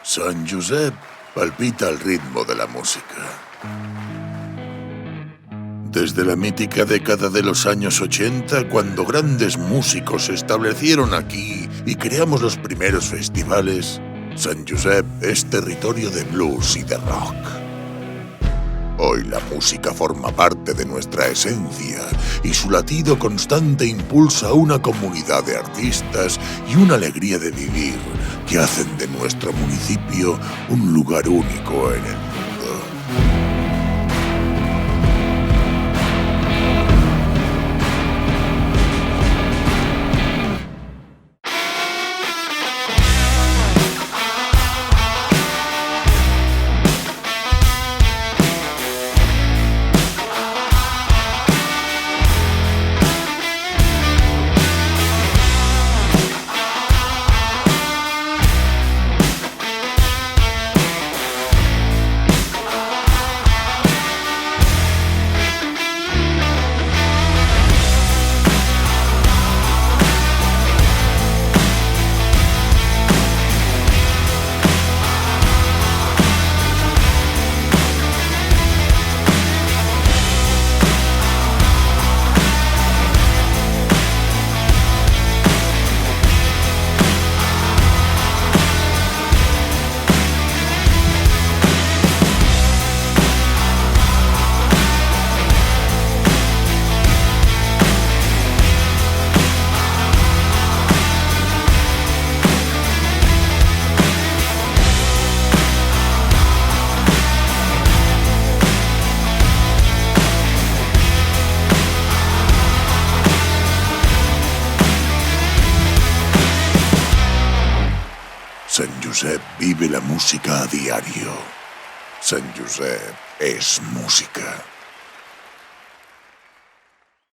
Sant Josep palpita al ritmo de la música. Desde la mítica década de los años 80, cuando grandes músicos se establecieron aquí y creamos los primeros festivales, Sant Josep es territorio de blues y de rock. Hoy la música forma parte de nuestra esencia y su latido constante impulsa una comunidad de artistas y una alegría de vivir que hacen de nuestro municipio un lugar único en el mundo. Sant Josep vive la música a diario. Sant Josep es música.